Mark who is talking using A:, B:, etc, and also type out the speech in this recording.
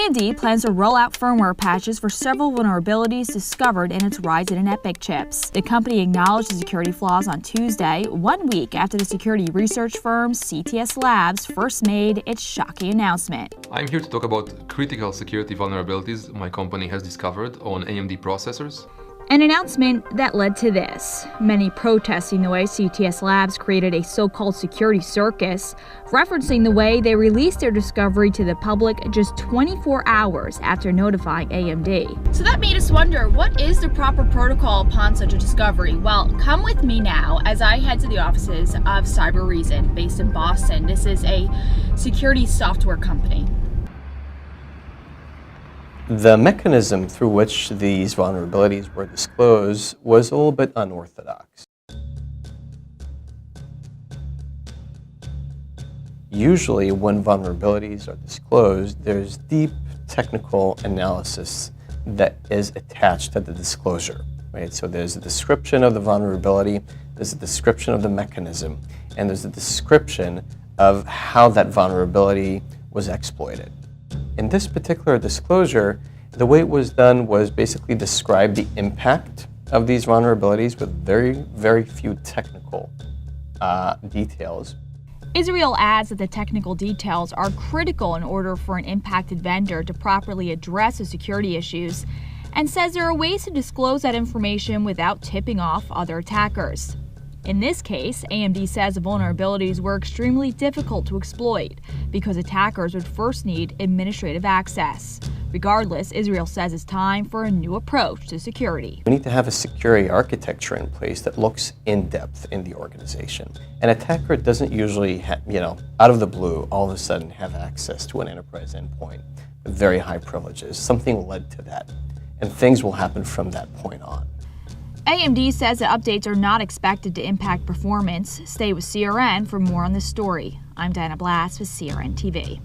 A: AMD plans to roll out firmware patches for several vulnerabilities discovered in its Ryzen and EPYC chips. The company acknowledged the security flaws on Tuesday, 1 week after the security research firm CTS Labs first made its shocking announcement.
B: I'm here to talk about critical security vulnerabilities my company has discovered on AMD processors.
A: An announcement that led to this. Many protesting the way CTS Labs created a so-called security circus, referencing the way they released their discovery to the public just 24 hours after notifying AMD. So that made us wonder, what is the proper protocol upon such a discovery? Well, come with me now as I head to the offices of Cybereason, based in Boston. This is a security software company.
C: The mechanism through which these vulnerabilities were disclosed was a little bit unorthodox. Usually when vulnerabilities are disclosed, there's deep technical analysis that is attached to the disclosure, right? So there's a description of the vulnerability, there's a description of the mechanism, and there's a description of how that vulnerability was exploited. In this particular disclosure, the way it was done was basically describe the impact of these vulnerabilities with very, very few technical details.
A: Israel adds that the technical details are critical in order for an impacted vendor to properly address the security issues, and says there are ways to disclose that information without tipping off other attackers. In this case, AMD says the vulnerabilities were extremely difficult to exploit because attackers would first need administrative access. Regardless, Israel says it's time for a new approach to security.
C: We need to have a security architecture in place that looks in depth in the organization. An attacker doesn't usually, out of the blue, all of a sudden have access to an enterprise endpoint with very high privileges. Something led to that, and things will happen from that point on.
A: AMD says that updates are not expected to impact performance. Stay with CRN for more on this story. I'm Diana Blass with CRN TV.